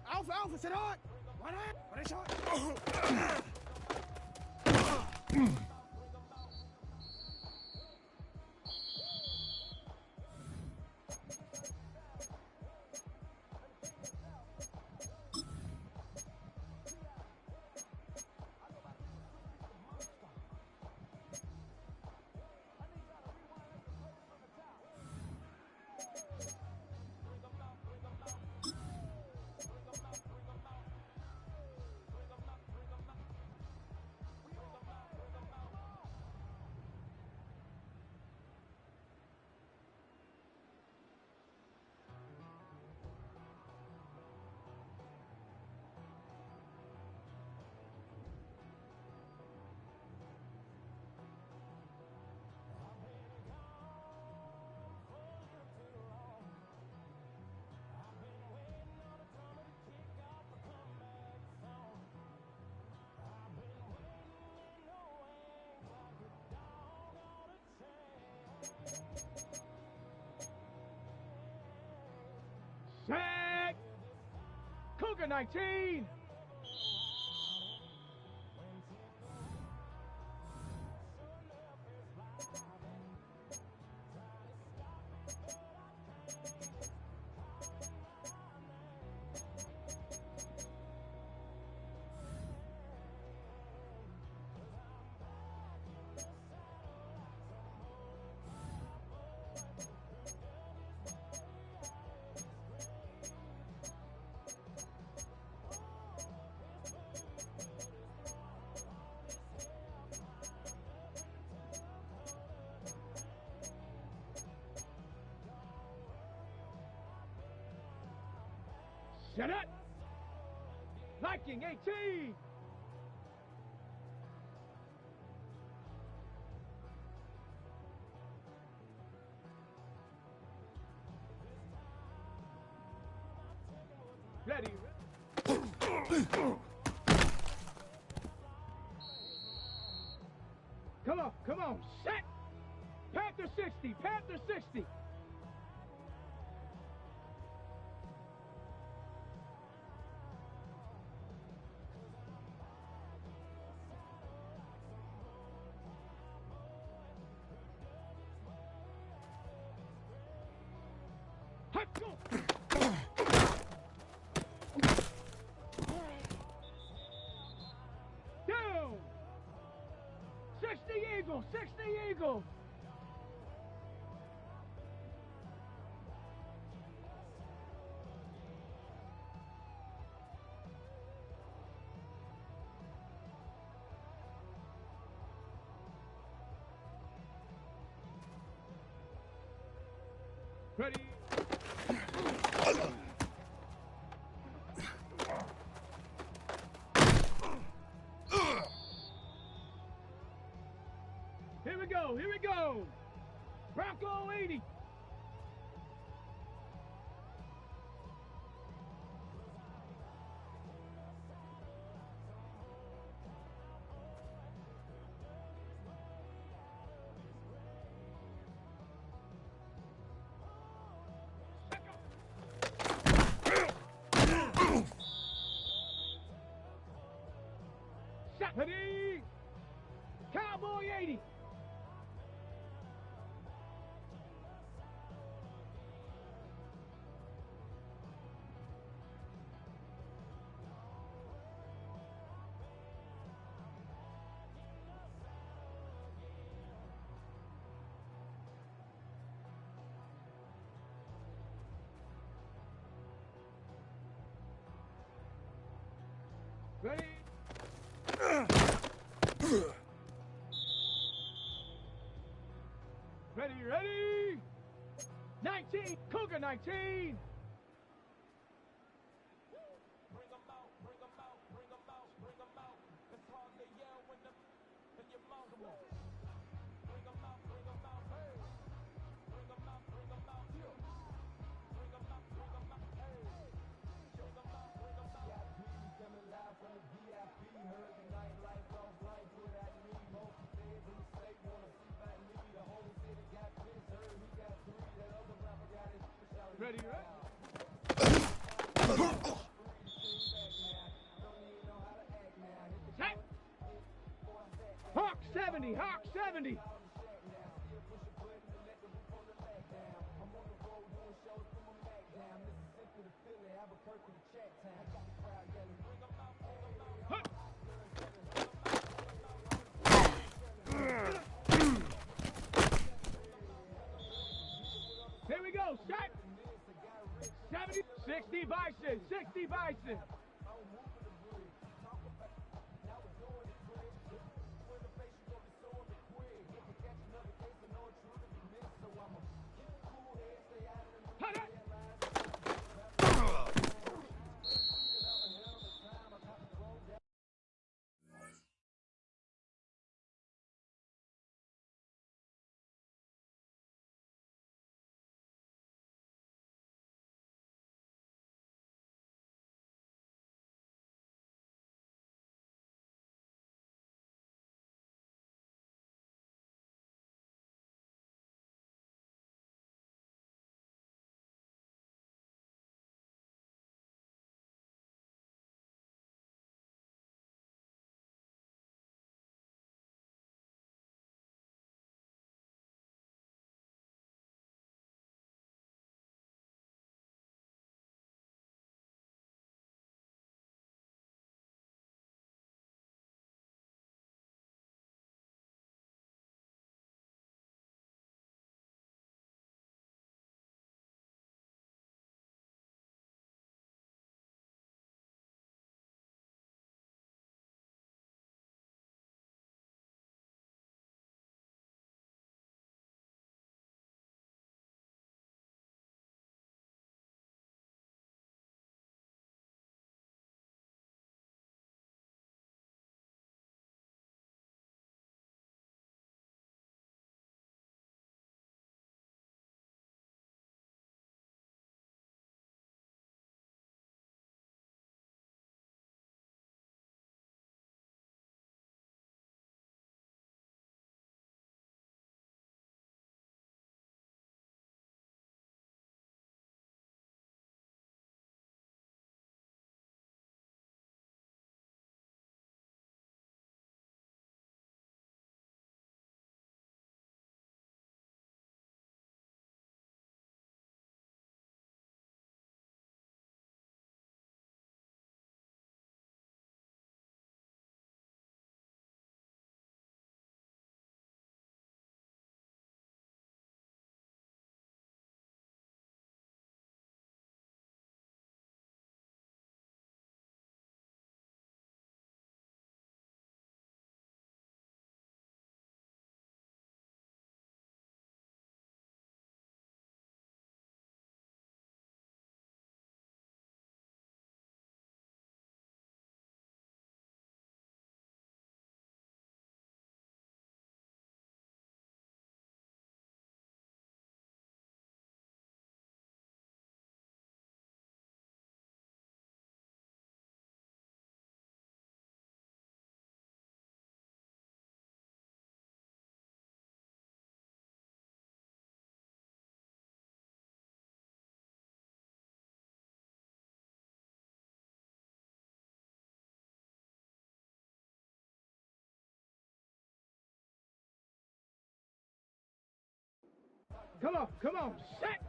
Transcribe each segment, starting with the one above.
Alpha, Alpha, sit on! Why not? What is shot? JaQ! Cougar 19! Shut it! Liking 18! Ready. Come on, set! Panther 60, Panther 60! Hot go! Down! 60 Eagle, 60 Eagle! Ready? Here we go! Bronco 80! Ready? Cowboy 80! Ready? Ready? 19! Cougar 19! Bring 'em out, bring 'em out, bring 'em out, bring 'em out. It's hard to yell when them in your mouth. Come on. Bring 'em out, hey. Bring 'em out, bring 'em out. Bring 'em out, hey. Bring 'em out, JaQ coming live from the VIP. Heard the nightlife off life, what I need. Most feds in the state wanna see by me. The 70. Here we go, set. 70, 60 Bison, 60 Bison. Come on, set.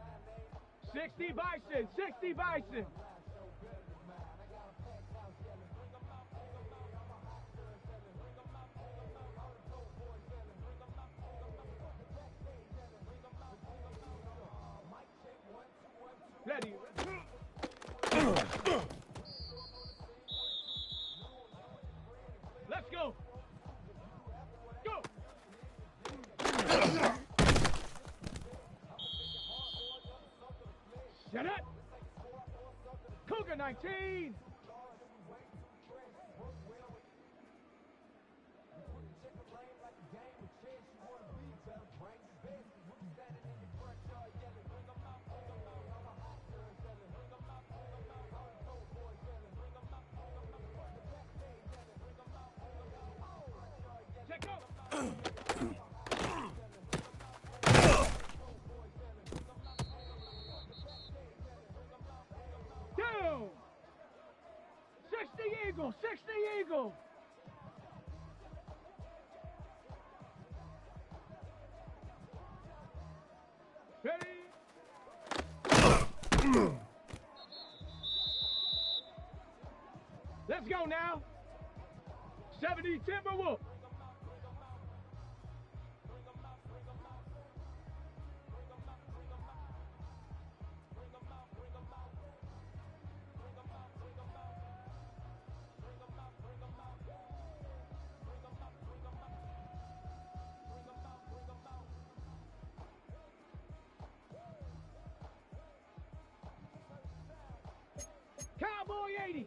60 Bison, 60 Bison. Ready. Let's go. Go. Shut up. Cougar 19. Check out. Down. 60 Eagle, 60 Eagle. Let's go now. 70 Timberwolves. Cowboy 80.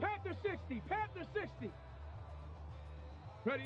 Panther 60. Panther 60. Ready.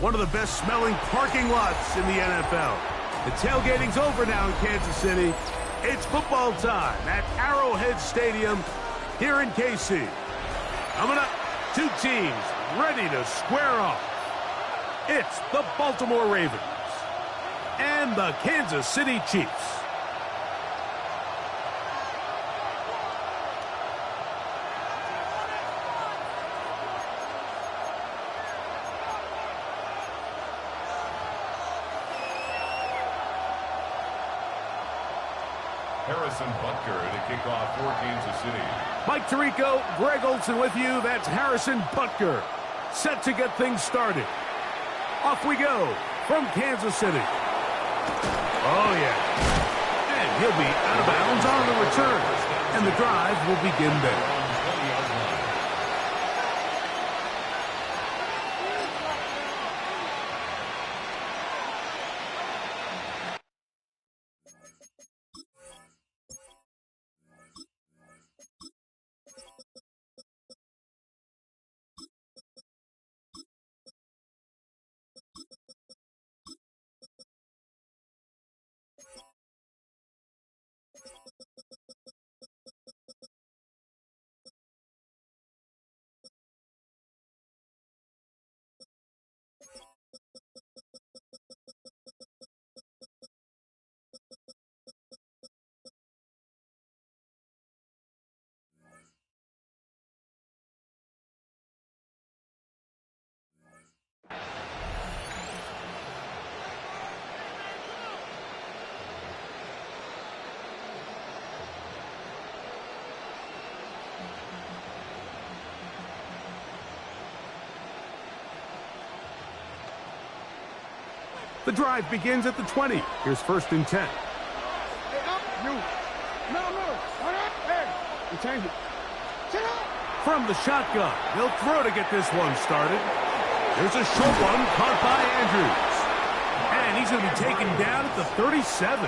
One of the best smelling parking lots in the NFL. The tailgating's over now in Kansas City. It's football time at Arrowhead Stadium here in KC. Coming up, two teams ready to square off. It's the Baltimore Ravens and the Kansas City Chiefs. Harrison Butker to kick off for Kansas City. Mike Tirico, Greg Olson with you. That's Harrison Butker, set to get things started. Off we go from Kansas City. Oh, yeah. And he'll be out of bounds on the return. And the drive will begin there. The drive begins at the 20. Here's 1st and 10. Hey, up, you. No. All right. Hey, you change it. Sit up. From the shotgun, he'll throw to get this one started. There's a short one caught by Andrews. And he's going to be taken down at the 37.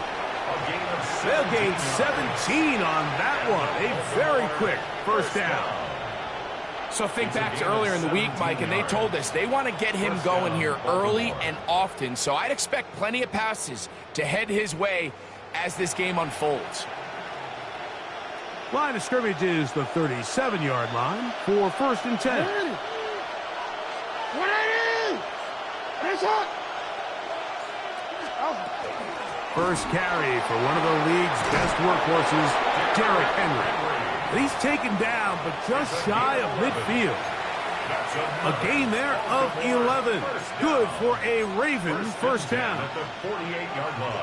They'll gain 17 on that one. A very quick 1st down. So think back to earlier in the week, Mike, and they told us they want to get him going here early and often. So I'd expect plenty of passes to head his way as this game unfolds. Line of scrimmage is the 37-yard line for 1st and 10. 180. That's up. First carry for one of the league's best workhorses, Derrick Henry. He's taken down, but just shy of midfield. A gain there of 11. Good for a Ravens 1st down.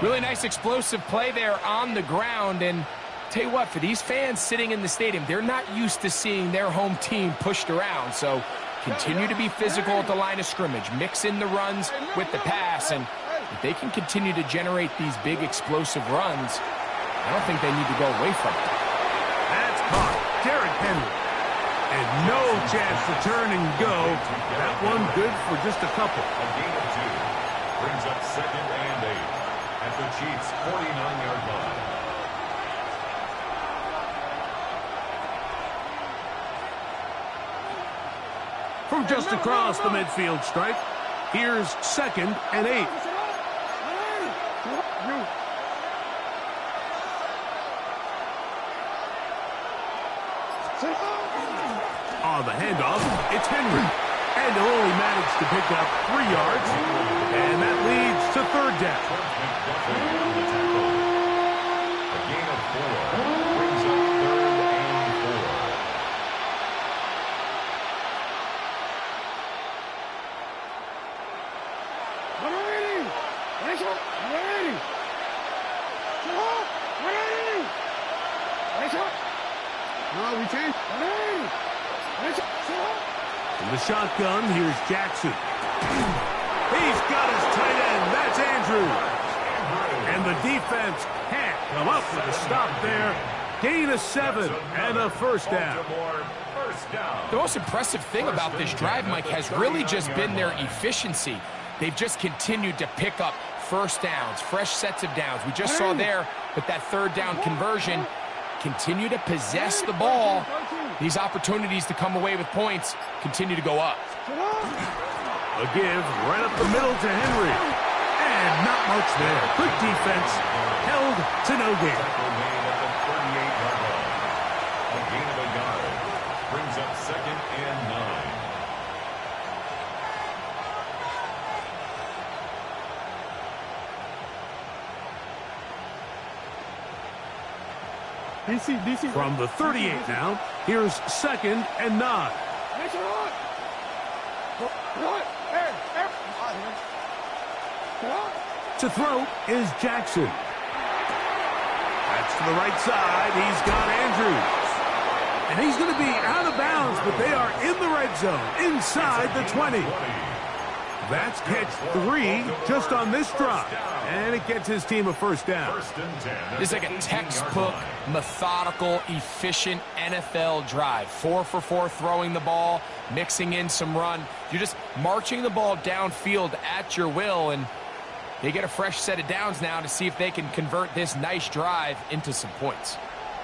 Really nice explosive play there on the ground. And tell you what, for these fans sitting in the stadium, they're not used to seeing their home team pushed around. So continue to be physical at the line of scrimmage. Mix in the runs with the pass. And if they can continue to generate these big explosive runs, I don't think they need to go away from it. That's caught. Derrick Henry. And no chance to turn and go. That one good for just a couple. A gain of 2. Brings up 2nd and 8 at the Chiefs' 49-yard line. From just across the midfield stripe, here's 2nd and 8. On the handoff, it's Henry. And he'll only manage to pick up 3 yards. And that leads to 3rd down. A gain of 4 brings up 3rd and 4. No, we changed. In the shotgun, here's Jackson. He's got his tight end. That's Andrews. And the defense can't come up with a stop there. Gain of 7 and a 1st down. The most impressive thing about this drive, Mike, has really just been their efficiency. They've just continued to pick up 1st downs, fresh sets of downs. We just saw there with that 3rd down conversion. Continue to possess the ball. These opportunities to come away with points continue to go up. A give right up the middle to Henry. And not much there. Good defense. Held to no gain. A gain of a yard. Brings up 2nd and 9. DC. From the 38 now, here's 2nd and 9. To throw is Jackson. That's to the right side. He's got Andrews. And he's going to be out of bounds, but they are in the red zone, inside the 20. That's catch 3 just on this drive. And it gets his team a first down. This is like a textbook, methodical, efficient NFL drive. 4 for 4 throwing the ball, mixing in some run. You're just marching the ball downfield at your will, and they get a fresh set of downs now to see if they can convert this nice drive into some points.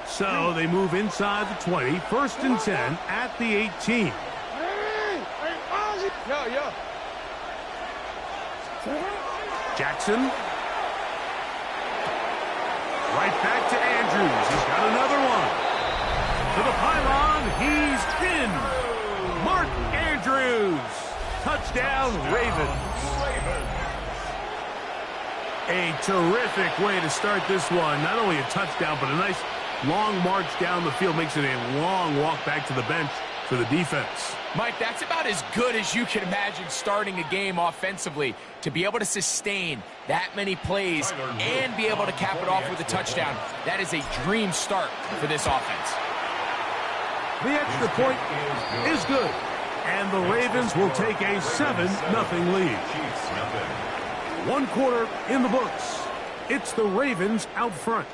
So they move inside the 20, 1st and 10 at the 18. Yo. Jackson. Right back to Andrews. He's got another one. To the pylon. He's in. Mark Andrews. Touchdown, Ravens. A terrific way to start this one. Not only a touchdown, but a nice long march down the field. Makes it a long walk back to the bench for the defense. Mike, that's about as good as you can imagine starting a game offensively. To be able to sustain that many plays and be able to cap it off with a touchdown, that is a dream start for this offense. The extra point is good, and the Ravens will take a 7-0 lead. 1 quarter in the books. It's the Ravens out front.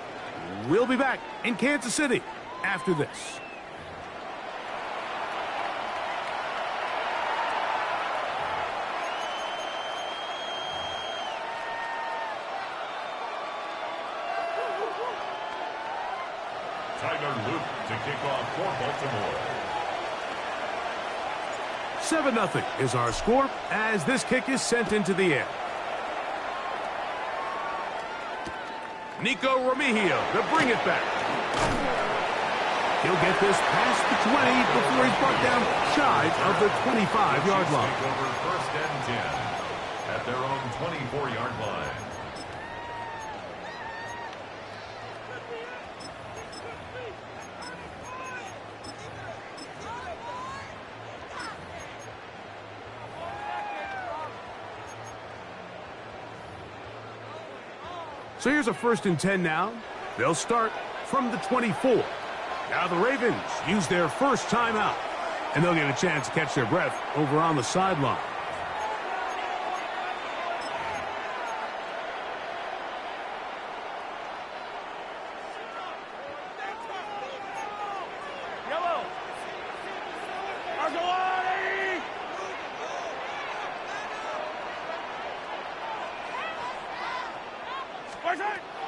We'll be back in Kansas City after this. Tyler Luke to kick off for Baltimore. 7-0 is our score as this kick is sent into the air. Nico Remigio to bring it back. He'll get this past the 20 before he's brought down shy of the 25-yard line. Take over 1st and 10 at their own 24-yard line. So here's a 1st and 10 now. They'll start from the 24. Now the Ravens use their first timeout, and they'll get a chance to catch their breath over on the sideline.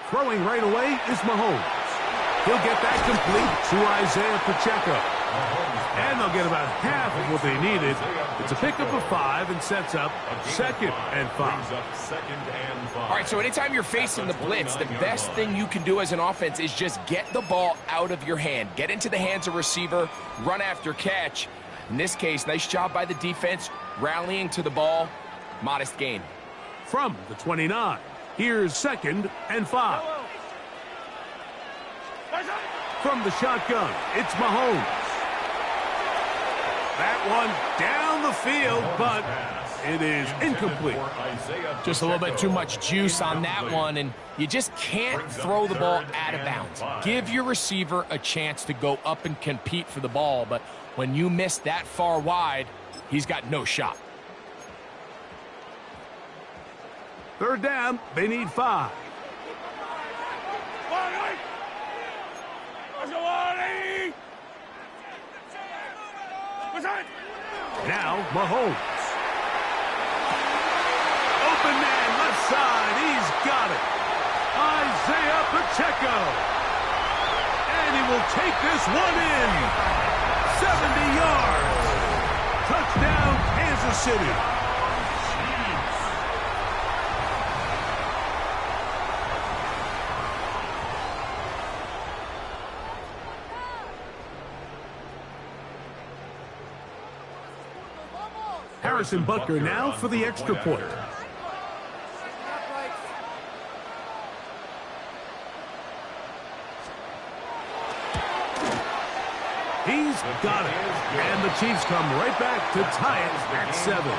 Throwing right away is Mahomes. He'll get that complete to Isaiah Pacheco. And they'll get about half of what they needed. It's a pickup of 5 and sets up 2nd and 5. All right, so anytime you're facing the blitz, the best thing you can do as an offense is just get the ball out of your hand. Get into the hands of receiver, run after catch. In this case, nice job by the defense, rallying to the ball. Modest gain. From the 29, here's 2nd and 5. From the shotgun, it's Mahomes. That one down the field, but it is incomplete. Just a little bit too much juice on that one, and you just can't throw the ball out of bounds. Give your receiver a chance to go up and compete for the ball, but when you miss that far wide, he's got no shot. 3rd down, they need 5. Now Mahomes. Open man, left side, he's got it. Isaiah Pacheco. And he will take this one in. 70 yards. Touchdown, Kansas City. Harrison Butker now for the extra point. He's got it. And the Chiefs come right back to tie it at 7.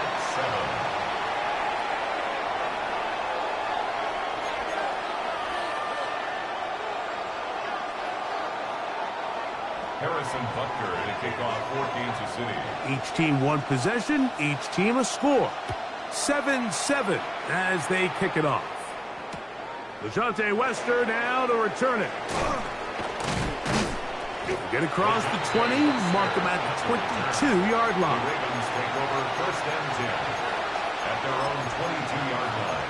Harrison Butker to kick off for Kansas City. Each team 1 possession, each team a score. 7-7 as they kick it off. LaJohntay Wester now to return it. Get across the 20, mark them at the 22-yard line. Ravens take over 1st and 10 at their own 22-yard line.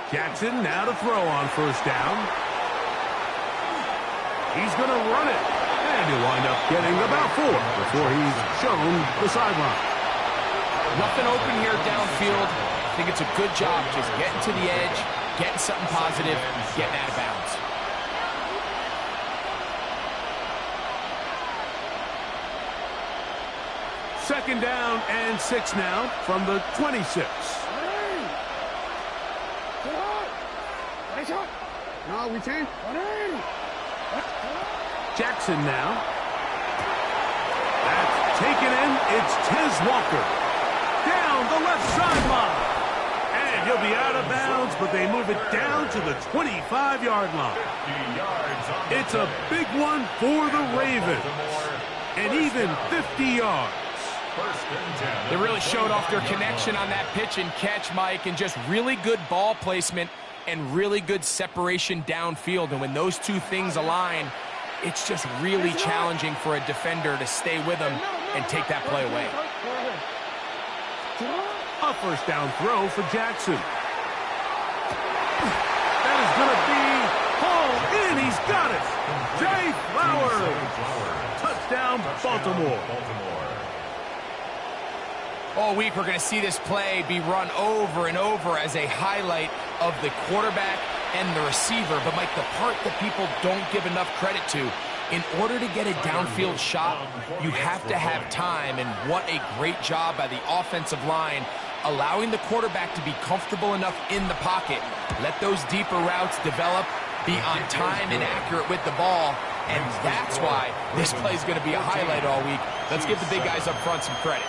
Jackson now to throw on 1st down. He's going to run it. And he'll wind up getting about 4 before he's shown the sideline. Nothing open here downfield. I think it's a good job just getting to the edge, getting something positive, getting out of bounds. Second down and 6 now from the 26. No, we can't. Jackson now. That's taken in. It's Tez Walker. Down the left sideline. And he'll be out of bounds, but they move it down to the 25-yard line. It's a big one for the Ravens. And even 50 yards. They really showed off their connection on that pitch and catch, Mike, and just really good ball placement and really good separation downfield. And when those two things align, it's just really challenging for a defender to stay with them and take that play away. A 1st down throw for Jackson. That is going to be hauled in. He's got it. Jay Flowers. Touchdown, Baltimore. All week, we're going to see this play be run over and over as a highlight of the quarterback and the receiver. But, Mike, the part that people don't give enough credit to, in order to get a downfield shot, you have to have time. And what a great job by the offensive line, allowing the quarterback to be comfortable enough in the pocket. Let those deeper routes develop, be on time and accurate with the ball. And that's why this play is going to be a highlight all week. Let's give the big guys up front some credit.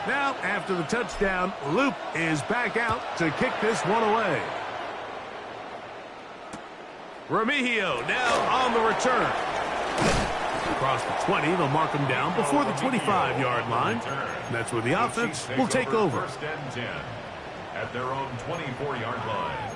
Now, after the touchdown, Loop is back out to kick this one away. Remigio now on the return. Across the 20, they'll mark him down before the 25-yard line. And that's where the offense will take over. 1st and 10 at their own 24-yard line.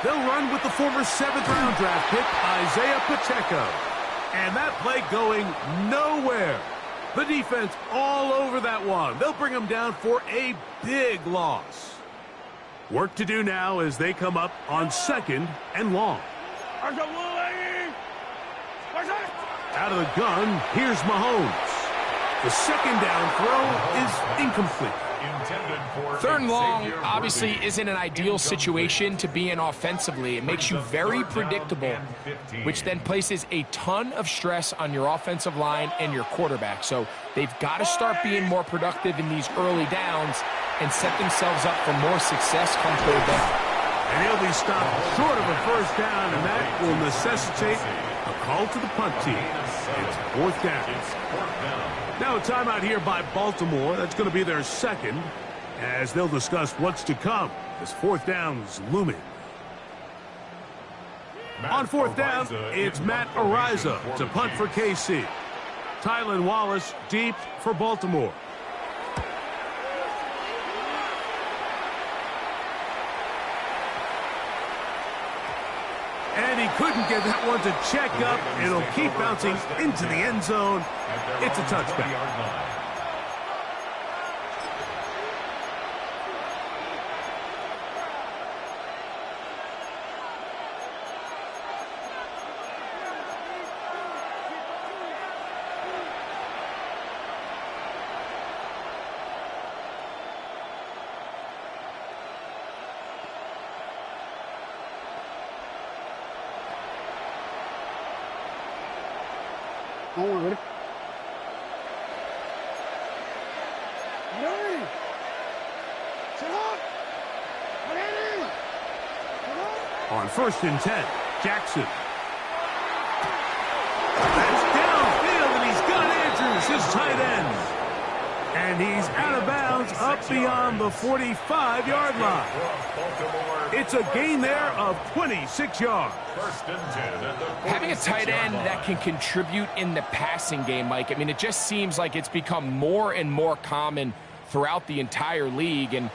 They'll run with the former 7th-round draft pick, Isaiah Pacheco. And that play going nowhere. The defense all over that one. They'll bring him down for a big loss. Work to do now as they come up on 2nd and long. Out of the gun, here's Mahomes. The 2nd down throw is incomplete. 3rd and long obviously isn't an ideal situation to be in offensively. It makes you very predictable, which then places a ton of stress on your offensive line and your quarterback. So they've got to start being more productive in these early downs and set themselves up for more success come 3rd down. And he'll be stopped short of a 1st down, and that will necessitate a call to the punt team. It's 4th down. Now a timeout here by Baltimore. That's going to be their 2nd, as they'll discuss what's to come as 4th down's looming. On 4th down, it's Matt Ariza to punt for KC. Tylan Wallace deep for Baltimore. And he couldn't get that one to check up. It'll keep bouncing into the end zone. It's a touchback. On, ready? Ready? Sit up! Ready? Sit up! On 1st and 10, Jackson. That's downfield, and he's got Andrews, his tight end. And he's out of bounds up beyond the 45-yard line. It's a gain there of 26 yards. 1st and 10 at the 46-yard Having a tight end that can contribute in the passing game, Mike, I mean, it just seems like it's become more and more common throughout the entire league. And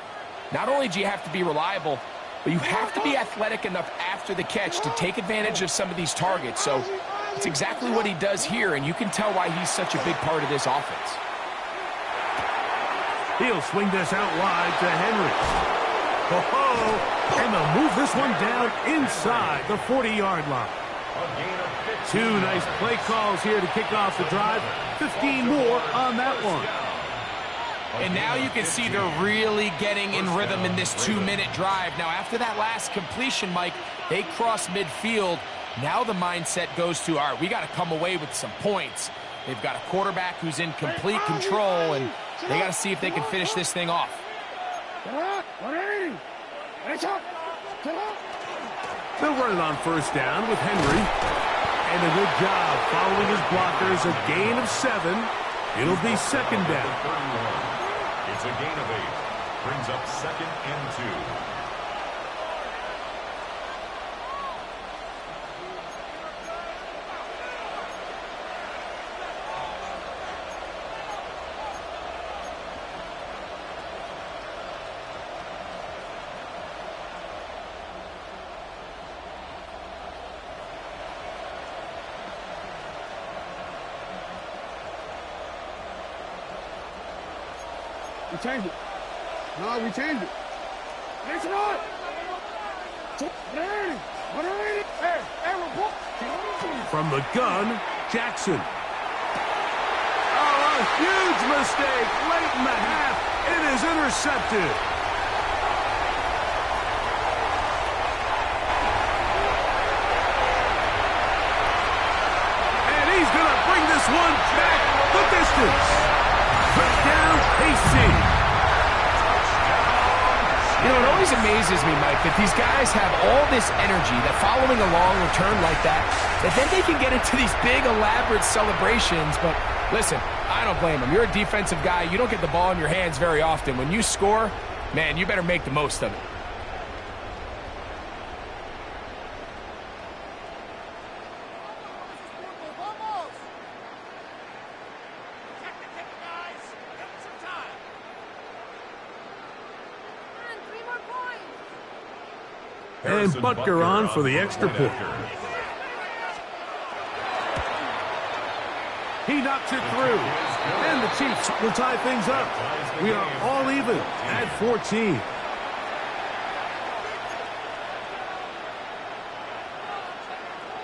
not only do you have to be reliable, but you have to be athletic enough after the catch to take advantage of some of these targets. So it's exactly what he does here, and you can tell why he's such a big part of this offense. He'll swing this out wide to Henry. And they'll move this one down inside the 40-yard line. Two nice play calls here to kick off the drive. 15 more on that one. And now you can see they're really getting in rhythm in this 2-minute drive. Now, after that last completion, Mike, they cross midfield. Now the mindset goes to, all right, we got to come away with some points. They've got a quarterback who's in complete control, and they got to see if they can finish this thing off. They'll run it on 1st down with Henry. And a good job following his blockers. A gain of 7. It'll be 2nd down. It's a gain of 8. Brings up 2nd and 2. We changed it. No, we changed it. It's not. From the gun, Jackson. Oh, a huge mistake late in the half. It is intercepted. And he's going to bring this one back the distance. Touchdown, KC. You know, it always amazes me, Mike, that these guys have all this energy, that following a long return like that then they can get into these big, elaborate celebrations. But listen, I don't blame them. You're a defensive guy. You don't get the ball in your hands very often. When you score, man, you better make the most of it. And Butker on for the extra point. He knocks it through. And the Chiefs will tie things up. We are all even at 14.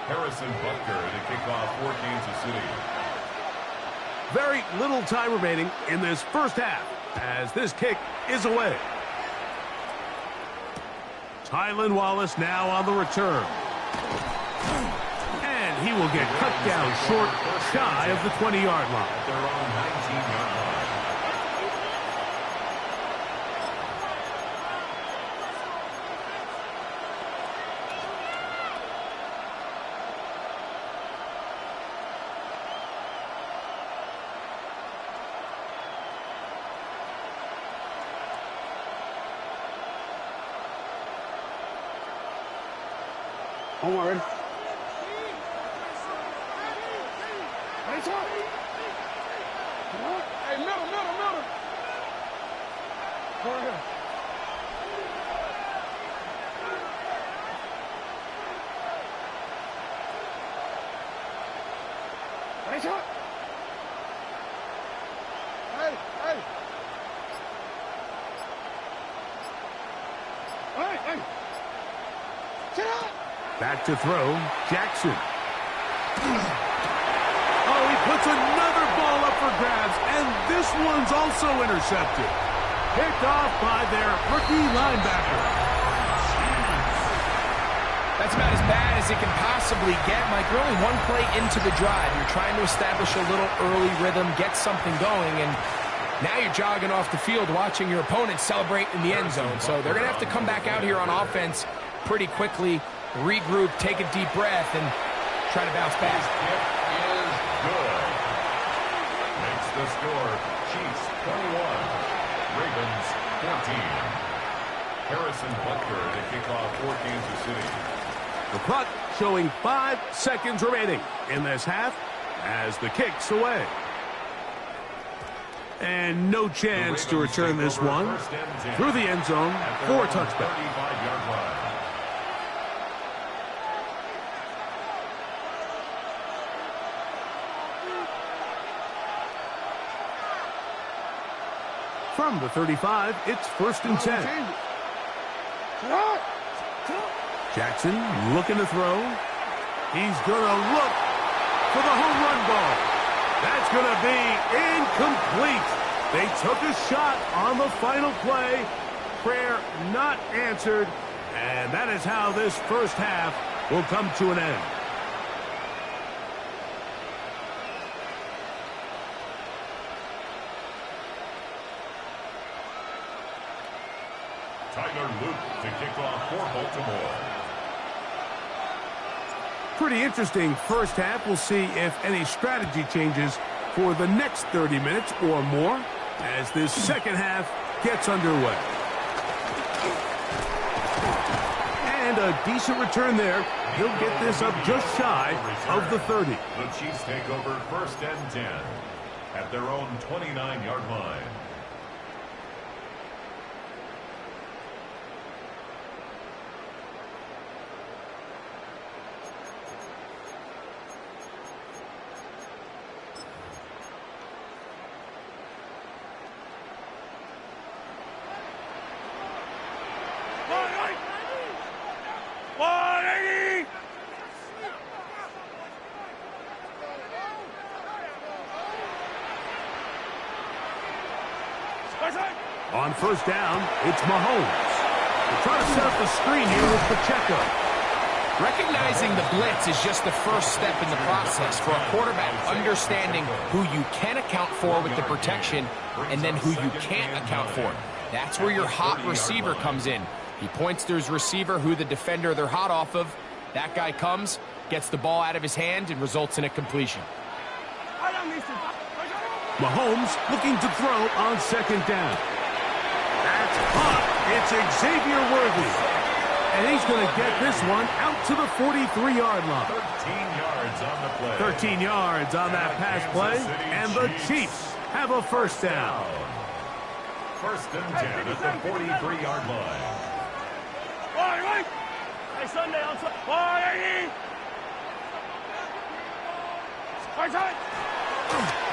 Harrison Butker to kick off for Kansas City. Very little time remaining in this first half as this kick is away. Tylan Wallace now on the return. And he will get cut down short, shy of the 20-yard line. At their own 19-yard line. I'm already. Hey, middle. Go right here. Ready, shot. Hey. Hey. Sit up. Back to throw, Jackson. Oh, he puts another ball up for grabs, and this one's also intercepted. Picked off by their rookie linebacker. That's That's about as bad as it can possibly get, Mike. We're only one play into the drive. You're trying to establish a little early rhythm, get something going, and now you're jogging off the field watching your opponent celebrate in the end zone. So they're going to have to come back out here on offense pretty quickly, regroup, take a deep breath, and try to bounce back. His kick is good. Makes the score Chiefs 21, Ravens 14. Harrison Butker to kick off for Kansas City. The clock showing 5 seconds remaining in this half as the kick's away. And no chance to return this one through the end zone for a touchback. 35-yard line. From the 35, it's 1st and 10. Jackson looking to throw. He's going to look for the home run ball. That's going to be incomplete. They took a shot on the final play. Prayer not answered. And that is how this first half will come to an end. Tyler Luke to kick off for Baltimore. Pretty interesting first half. We'll see if any strategy changes for the next 30 minutes or more as this second half gets underway. And a decent return there. He'll get this up just shy of the 30. The Chiefs take over 1st and 10 at their own 29-yard line. On 1st down, it's Mahomes. They're trying to set up the screen here with Pacheco. Recognizing the blitz is just the first step in the process for a quarterback, understanding who you can account for with the protection and then who you can't account for. That's where your hot receiver comes in. He points to his receiver, who the defender they're hot off of. That guy comes, gets the ball out of his hand, and results in a completion. Mahomes looking to throw on 2nd down. That's caught. It's Xavier Worthy. And he's going to get this one out to the 43-yard line. 13 yards on the play. 13 yards on that pass play. And the Chiefs have a 1st down. 1st and 10 at the 43-yard line. Hey, Sunday on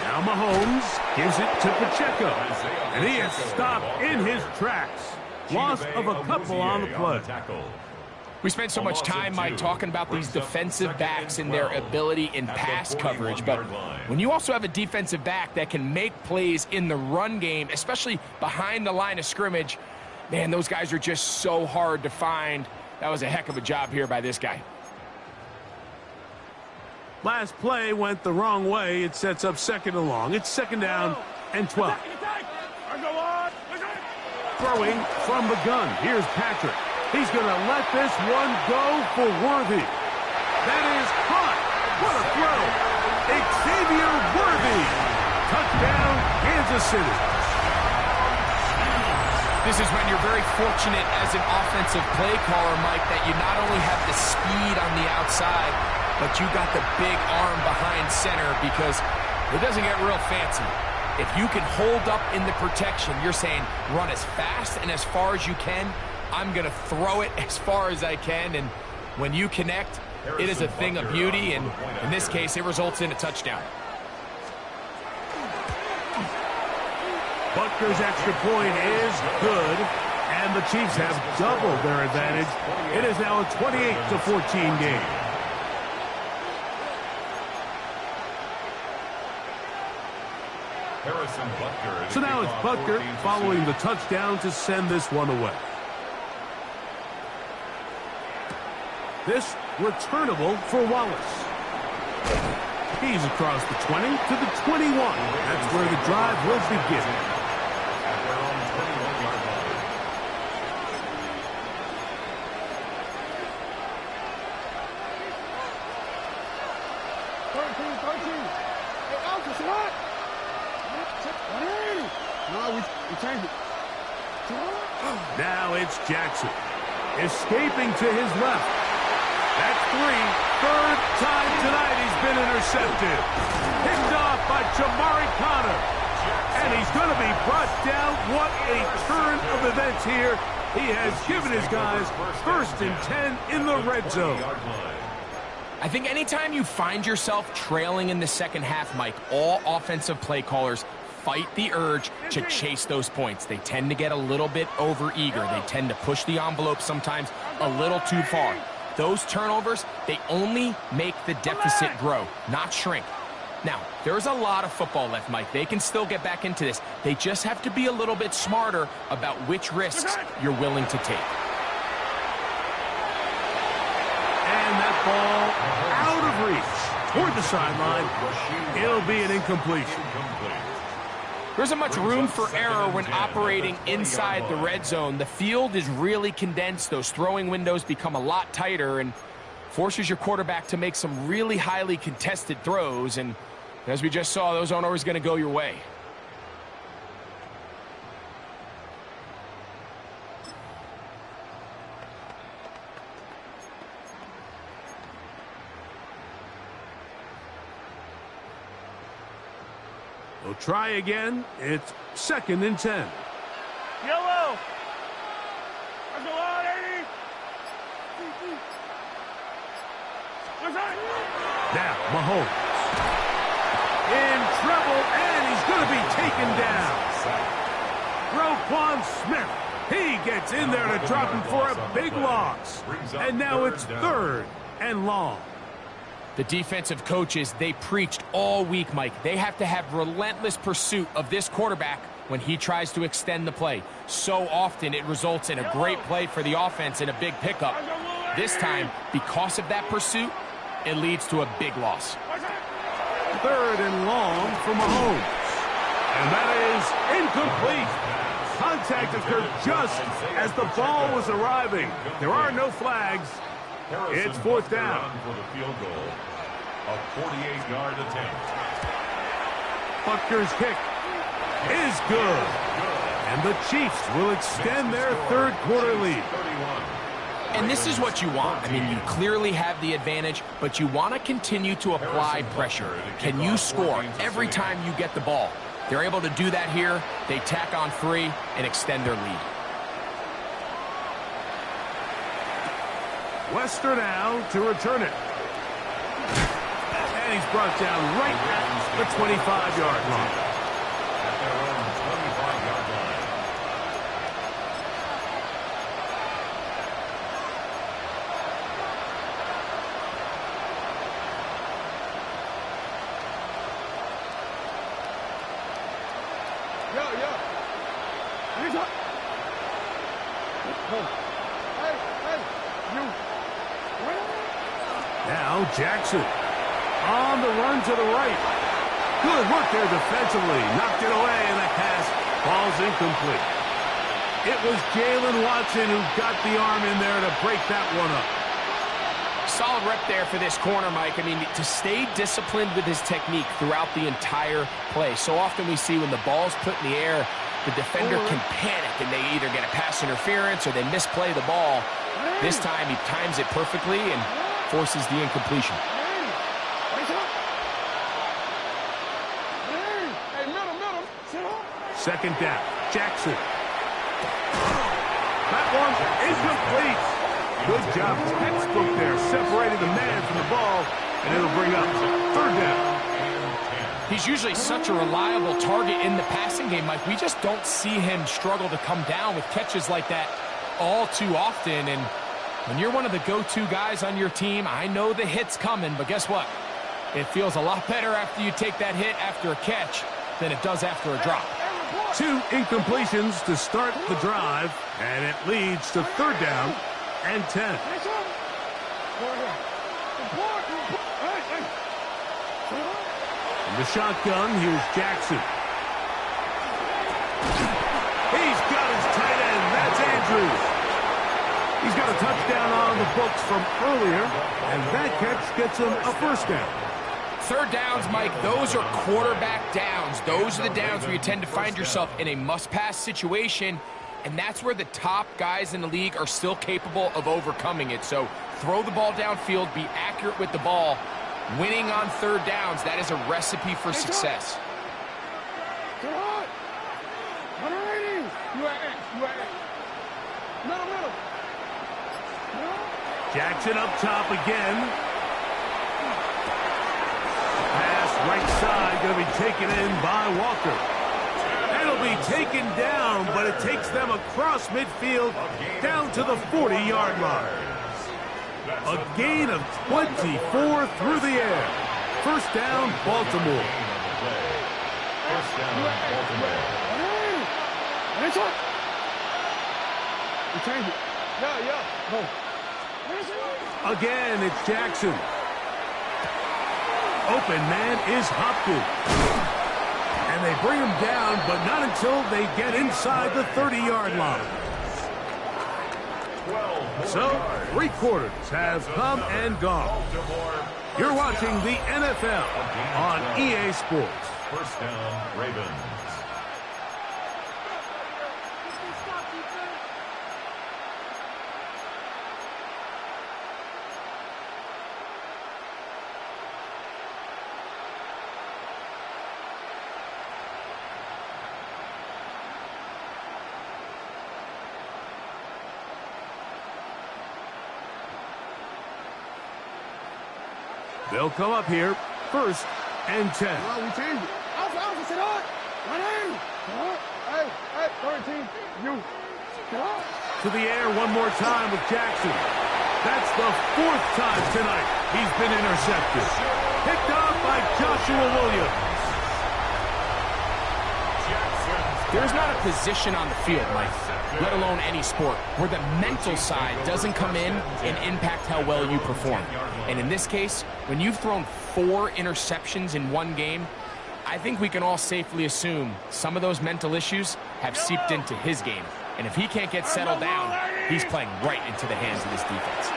Now Mahomes gives it to Pacheco. And he is stopped in his tracks. Loss of a couple on the play. We spent so much time, Mike, talking about these defensive backs and their ability in pass coverage. But when you also have a defensive back that can make plays in the run game, especially behind the line of scrimmage, man, those guys are just so hard to find. That was a heck of a job here by this guy. Last play went the wrong way. It sets up 2nd and long. It's 2nd down and 12. Throwing from the gun. Here's Patrick. He's going to let this one go for Worthy. That is caught. What a throw. Xavier Worthy. Touchdown, Kansas City. This is when you're very fortunate as an offensive play caller, Mike, that you not only have the speed on the outside, but you got the big arm behind center, because it doesn't get real fancy. If you can hold up in the protection, you're saying run as fast and as far as you can. I'm going to throw it as far as I can, and when you connect, it is a thing of beauty, and in this case, it results in a touchdown. Butker's extra point is good, and the Chiefs have doubled their advantage. It is now a 28-14 game. So now it's Butker following the touchdown to send this one away. This returnable for Wallace. He's across the 20 to the 21. That's where the drive will begin. At their own 21-yard line. 13. Hey, Altus, what? No, we changed it. Now it's Jackson. Escaping to his left. That's 3. Third time tonight he's been intercepted. Picked off by Jamari Connor. And he's going to be brought down. What a turn of events here. He has given his guys 1st and 10 in the red zone. I think anytime you find yourself trailing in the second half, Mike, all offensive play callers fight the urge to chase those points. They tend to get a little bit overeager. They tend to push the envelope sometimes a little too far. Those turnovers, they only make the deficit grow, not shrink. Now, there's a lot of football left, Mike. They can still get back into this. They just have to be a little bit smarter about which risks you're willing to take. And that ball out of reach toward the sideline. It'll be an incompletion. There isn't much room for error when operating inside the red zone. The field is really condensed. Those throwing windows become a lot tighter and forces your quarterback to make some really highly contested throws. And as we just saw, those aren't always going to go your way. They'll try again. It's 2nd and 10. Yellow. That's a lot, 80. What's that? Now, Mahomes. In trouble, and he's going to be taken down. Roquan Smith. He gets in there to drop him for a big loss. And now it's 3rd and long. The defensive coaches, they preached all week, Mike. They have to have relentless pursuit of this quarterback when he tries to extend the play. So often it results in a great play for the offense and a big pickup. This time, because of that pursuit, it leads to a big loss. 3rd and long for Mahomes. And that is incomplete. Contact occurred just as the ball was arriving. There are no flags. It's 4th down. For the field goal. A 48-yard attempt. Butker's kick is good. And the Chiefs will extend their 3rd quarter lead. And this is what you want. I mean, you clearly have the advantage, but you want to continue to apply pressure. Can you score every time you get the ball? They're able to do that here. They tack on 3 and extend their lead. Wester now to return it. And he's brought down right at the 25-yard line. At their own 25-yard line. Yeah. He's up. Hey, you. Now Jackson on the run to the right. Good work there defensively. Knocked it away, and that pass falls incomplete. It was Jalen Watson who got the arm in there to break that one up. Solid rep there for this corner, Mike. I mean, to stay disciplined with his technique throughout the entire play. So often we see when the ball's put in the air, the defender can panic, and they either get a pass interference or they misplay the ball. This time he times it perfectly and forces the incompletion. Second down. Jackson. That one's incomplete. Good job, textbook there, separating the man from the ball, and it'll bring up 3rd down. He's usually such a reliable target in the passing game, Mike. We just don't see him struggle to come down with catches like that all too often. And when you're one of the go-to guys on your team, I know the hit's coming, but guess what? It feels a lot better after you take that hit after a catch than it does after a drop. 2 incompletions to start the drive, and it leads to 3rd down and 10. In the shotgun, here's Jackson. He's got his tight end. That's Andrews. He's got a touchdown on the books from earlier, and that catch gets him a first down. Third downs, Mike, those are quarterback downs. Those are the downs where you tend to find yourself in a must-pass situation, and that's where the top guys in the league are still capable of overcoming it. So throw the ball downfield, be accurate with the ball. Winning on third downs, that is a recipe for success. Jackson up top again. Pass right side, going to be taken in by Walker. That'll be taken down, but it takes them across midfield down to the 40-yard line. A gain of 24 through the air. First down, Baltimore. First down, Baltimore. You change it. Yeah. Go. Again, it's Jackson. Open man is Hopkins. And they bring him down, but not until they get inside the 30-yard line. So, 3 quarters have come and gone. You're watching the NFL on EA Sports. First down, Ravens. They'll come up here, 1st and 10. Well, we changed it. Alpha, sit on. Right in. Hey, 13. You. To the air one more time with Jackson. That's the 4th time tonight he's been intercepted. Picked up by Joshua Williams. There's not a position on the field, Mike, let alone any sport, where the mental side doesn't come in and impact how well you perform. And in this case, when you've thrown 4 interceptions in one game, I think we can all safely assume some of those mental issues have seeped into his game. And if he can't get settled down, he's playing right into the hands of this defense.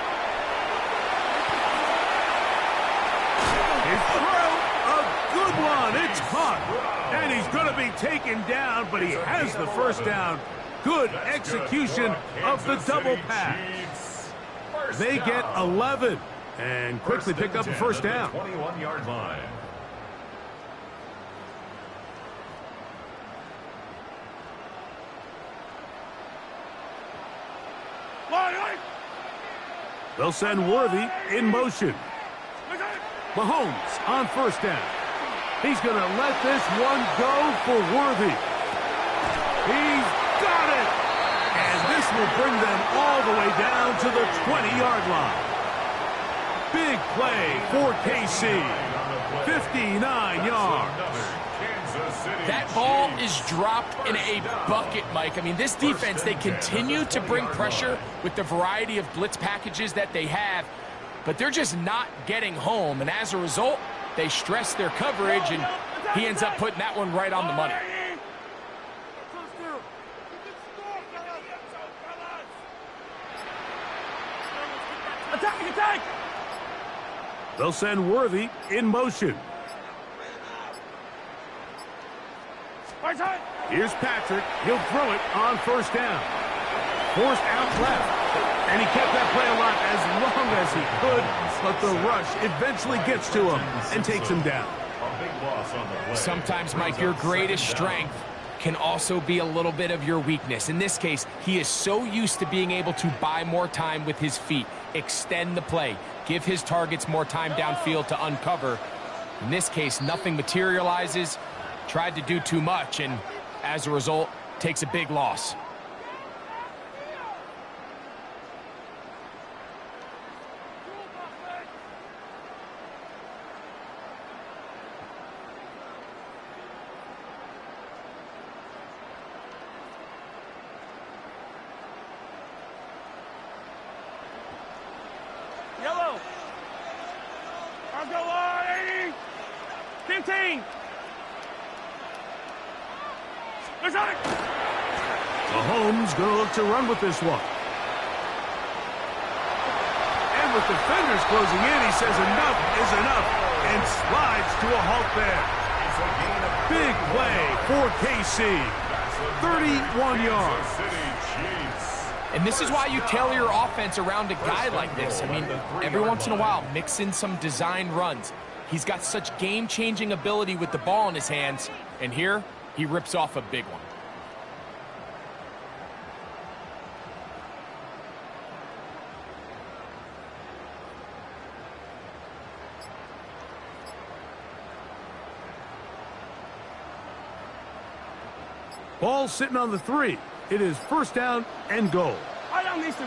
His throw, a good one. It's caught. And he's going to be taken down, but he has the first down. Good execution of the double pass. They get 11 and quickly pick up a first down. 21-yard line. They'll send Worthy in motion. Mahomes on first down. He's going to let this one go for Worthy. He's got it! And this will bring them all the way down to the 20-yard line. Big play for KC. 59 yards. That ball is dropped in a bucket, Mike. I mean, this defense, they continue to bring pressure with the variety of blitz packages that they have, but they're just not getting home. And as a result, they stress their coverage, and he ends up putting that one right on the money. Attack! They'll send Worthy in motion. Here's Patrick. He'll throw it on first down. Forced out left. And he kept that play alive as long as he could, but the rush eventually gets to him and takes him down. Sometimes, Mike, your greatest strength can also be a little bit of your weakness. In this case, he is so used to being able to buy more time with his feet, extend the play, give his targets more time downfield to uncover. In this case, nothing materializes, tried to do too much, and as a result, takes a big loss. Yellow. 17. Mahomes going to look to run with this one. And with defenders closing in, he says enough is enough and slides to a halt there. Big play for KC. 31 yards. And this is why you tailor your offense around a guy like this. I mean, every once in a while, mix in some design runs. He's got such game-changing ability with the ball in his hands. And here, he rips off a big one. Ball sitting on the 3. It is first down and goal. Fall down these two.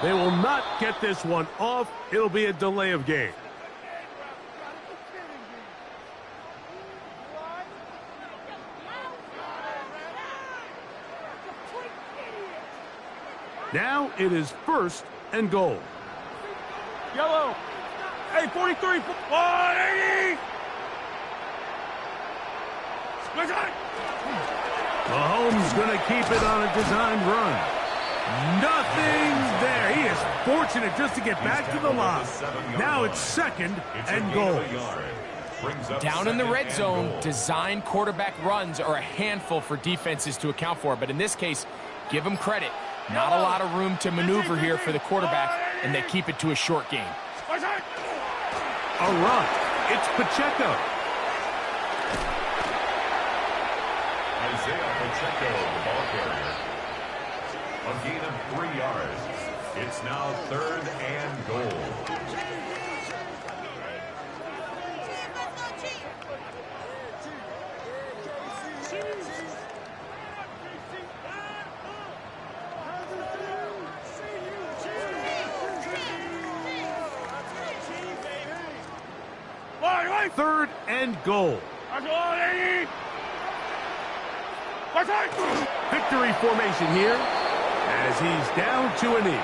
They will not get this one off. It'll be a delay of game. Now it is first and goal. Yellow. Hey, 43. 180. Mahomes going to keep it on a designed run. Nothing there. He is fortunate just to get back to the line. Now it's second and goal. Down in the red zone, design quarterback runs are a handful for defenses to account for. But in this case, give them credit. Not a lot of room to maneuver here for the quarterback, and they keep it to a short game. A run. It's Pacheco. Isaiah Pacheco, the ball carrier. A gain of 3 yards. It's now third and goal. Third and goal. Victory formation here as he's down to a knee.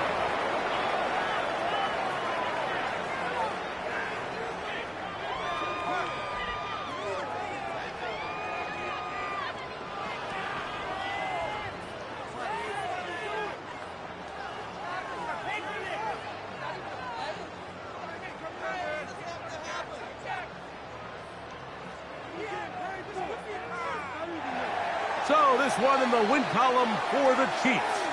So this one in the win column for the Chiefs.